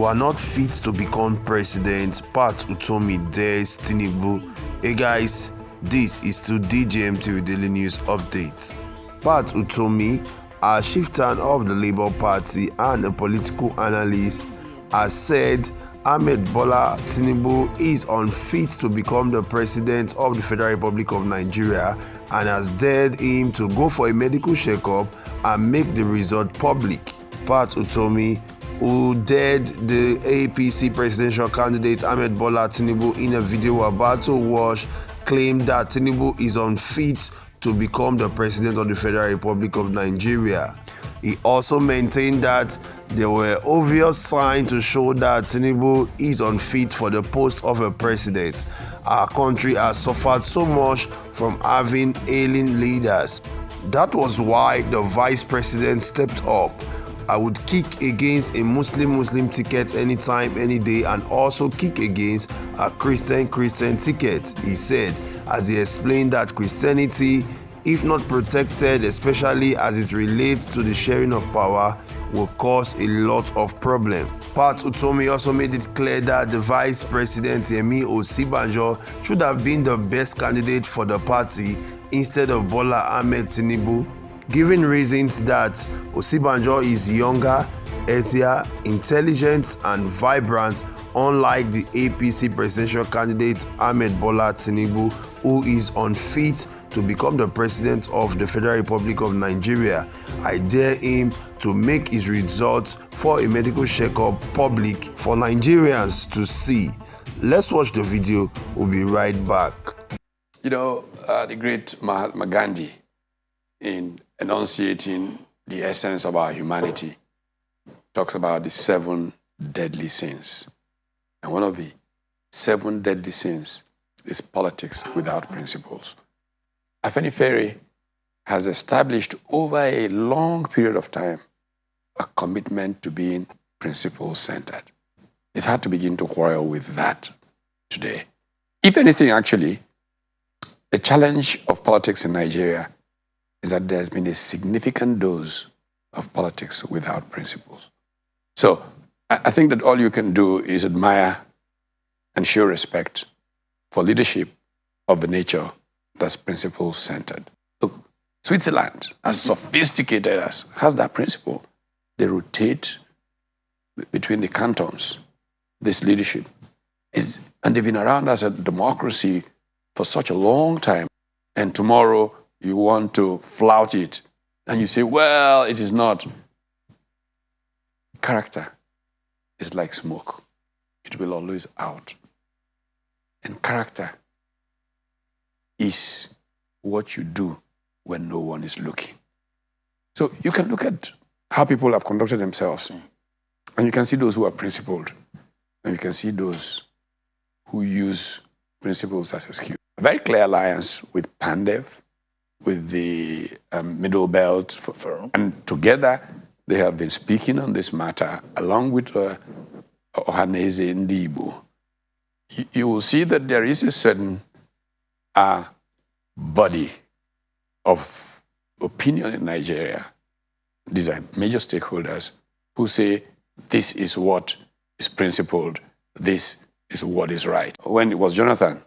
You are not fit to become president, Pat Utomi dares Tinubu. Hey guys, this is to DJMTV Daily News Update. Pat Utomi, a chieftain of the Labour Party and a political analyst, has said Ahmed Bola Tinubu is unfit to become the president of the Federal Republic of Nigeria and has dared him to go for a medical checkup and make the result public. Pat Utomi, who dared the APC presidential candidate Ahmed Bola Tinubu in a video about to watch, claimed that Tinubu is unfit to become the president of the Federal Republic of Nigeria. He also maintained that there were obvious signs to show that Tinubu is unfit for the post of a president. Our country has suffered so much from having ailing leaders. That was why the vice president stepped up. I would kick against a Muslim ticket anytime, any day, and also kick against a Christian ticket, he said, as he explained that Christianity, if not protected, especially as it relates to the sharing of power, will cause a lot of problems. Pat Utomi also made it clear that the Vice President Yemi Osinbajo should have been the best candidate for the party instead of Bola Ahmed Tinubu, giving reasons that Osinbajo is younger, healthier, intelligent, and vibrant, unlike the APC presidential candidate Ahmed Bola Tinubu, who is unfit to become the president of the Federal Republic of Nigeria. I dare him to make his results for a medical checkup public for Nigerians to see. Let's watch the video. We'll be right back. You know, the great Mahatma Gandhi, in enunciating the essence of our humanity, talks about the 7 deadly sins. And one of the 7 deadly sins is politics without principles. Afenifere has established over a long period of time a commitment to being principle-centered. It's hard to begin to quarrel with that today. If anything, actually, the challenge of politics in Nigeria is that there's been a significant dose of politics without principles. So I think that all you can do is admire and show respect for leadership of the nature that's principle-centered. Look, Switzerland, as sophisticated as, has that principle. They rotate between the cantons, this leadership. And they've been around as a democracy for such a long time. And tomorrow you want to flout it. And you say, well, it is not. Character is like smoke. It will always out. And character is what you do when no one is looking. So you can look at how people have conducted themselves, and you can see those who are principled, and you can see those who use principles as excuse. A very clear alliance with Pandev, with the Middle Belt, and together they have been speaking on this matter, along with Ohaneze Ndibo. You will see that there is a certain body of opinion in Nigeria. These are major stakeholders who say this is what is principled, this is what is right. When it was Jonathan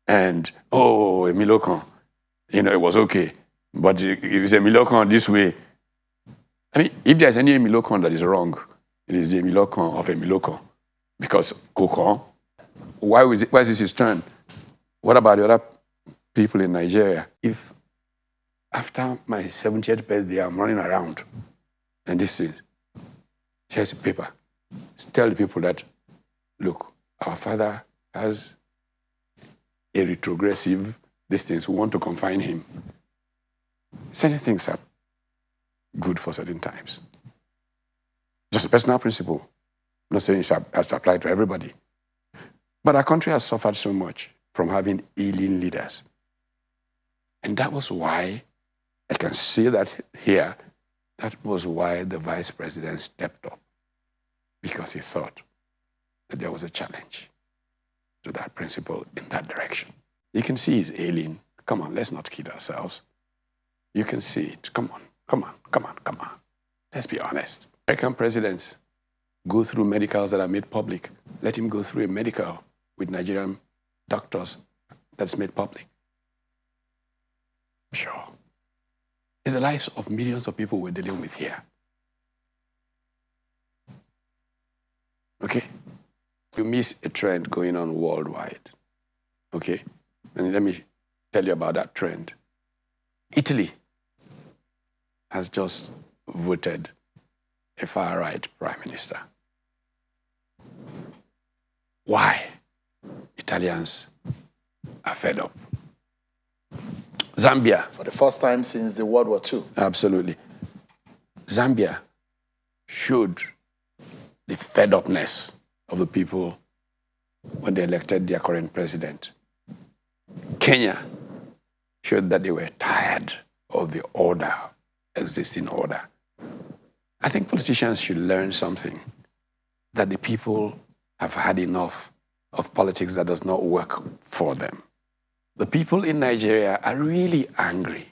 and, Emilokon, it was okay, but if it's Emilokon this way, I mean, if there's any Emilokon that is wrong, it is the Emilokon of Emilokon. Because Kokon, why is this his turn? What about the other people in Nigeria? If after my 70th birthday, I'm running around and this is, here's a paper. Tell the people that, look, our father has a retrogressive distance. We want to confine him. Certain things are good for certain times. Just a personal principle. I'm not saying it has to apply to everybody. But our country has suffered so much from having ailing leaders. And that was why, I can see that here, that was why the vice president stepped up. Because he thought that there was a challenge to that principle in that direction. You can see he's ailing. Come on, let's not kid ourselves. You can see it. Come on. Let's be honest. American presidents, go through medicals that are made public. Let him go through a medical with Nigerian doctors that's made public. Sure. It's the lives of millions of people we're dealing with here. Okay? You miss a trend going on worldwide. Okay? And let me tell you about that trend. Italy has just voted a far-right prime minister. Why? Italians are fed up. Zambia. For the first time since the World War II. Absolutely. Zambia showed the fed-upness of the people when they elected their current president. Kenya showed that they were tired of the existing order. I think politicians should learn something, that the people have had enough of politics that does not work for them. The people in Nigeria are really angry.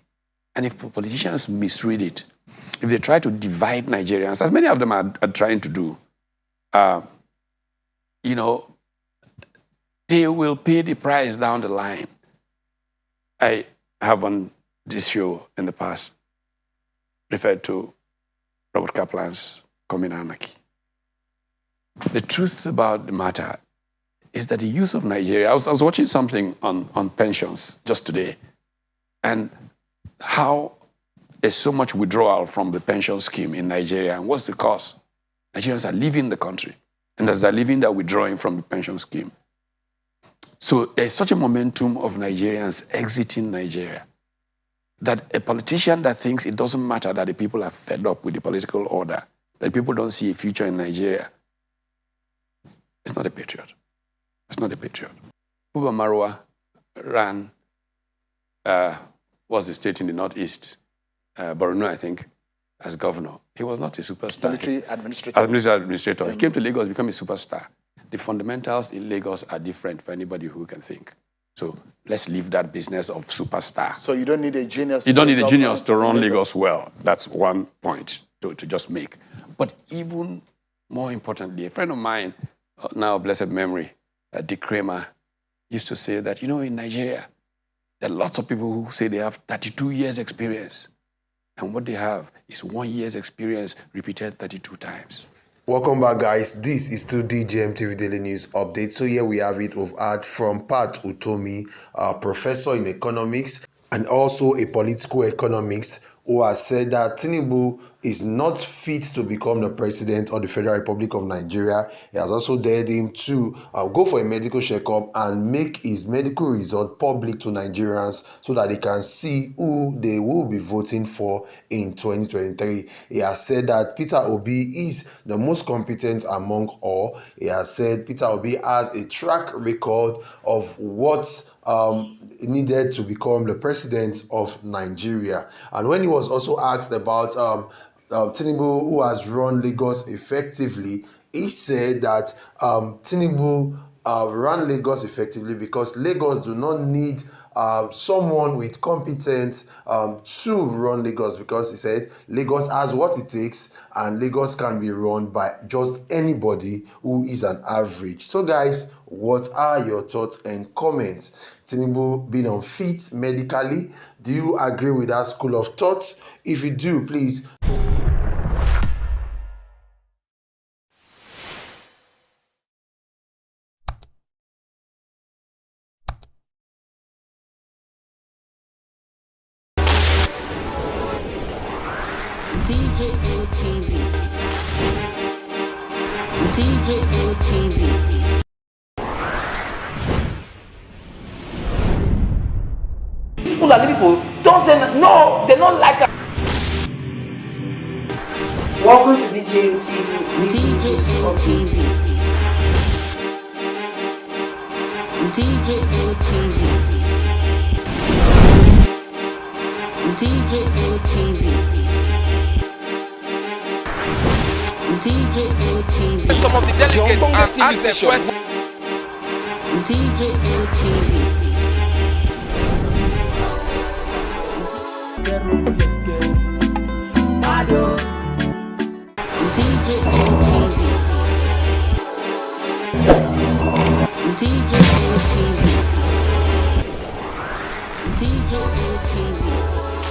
And if politicians misread it, if they try to divide Nigerians, as many of them are trying to do, they will pay the price down the line. I have on this show in the past referred to Robert Kaplan's Coming Anarchy. The truth about the matter is that the youth of Nigeria, I was watching something on pensions just today, and how there's so much withdrawal from the pension scheme in Nigeria, and what's the cause? Nigerians are leaving the country, and as they're leaving, they're withdrawing from the pension scheme. So there's such a momentum of Nigerians exiting Nigeria that a politician that thinks it doesn't matter that the people are fed up with the political order, that people don't see a future in Nigeria, is not a patriot. It's not a patriot. Uba Marwa ran, was the state in the northeast, Borno, I think, as governor. He was not a superstar. Military administrator. Administrator. He came to Lagos, became a superstar. The fundamentals in Lagos are different for anybody who can think. So let's leave that business of superstar. So you don't need a genius. You don't need a genius to run Lagos well. That's one point to just make. But even more importantly, a friend of mine, now blessed memory, Dick Kramer, used to say that, in Nigeria, there are lots of people who say they have 32 years experience. And what they have is 1 year's experience repeated 32 times. Welcome back, guys. This is still DJM TV Daily News Update. So here we have it. We've heard from Pat Utomi, a professor in economics and also a political economist, who has said that Tinubu is not fit to become the president of the Federal Republic of Nigeria. He has also dared him to go for a medical checkup and make his medical result public to Nigerians so that they can see who they will be voting for in 2023. He has said that Peter Obi is the most competent among all. He has said Peter Obi has a track record of what's needed to become the president of Nigeria. And when he was also asked about Tinubu, who has run Lagos effectively, he said that Tinubu ran Lagos effectively because Lagos do not need someone with competence to run Lagos, because he said Lagos has what it takes and Lagos can be run by just anybody who is an average. So guys, what are your thoughts and comments? Tinubu being unfit medically, do you agree with that school of thought? If you do, please DJ People are people don't say no, they don't like us. Welcome to DJ TV. DJ TV. DJ TV. DJ TV. DJ TV. Some of the delegates and ask the question. DJ TV. DJ TV. DJA TV. DJA TV.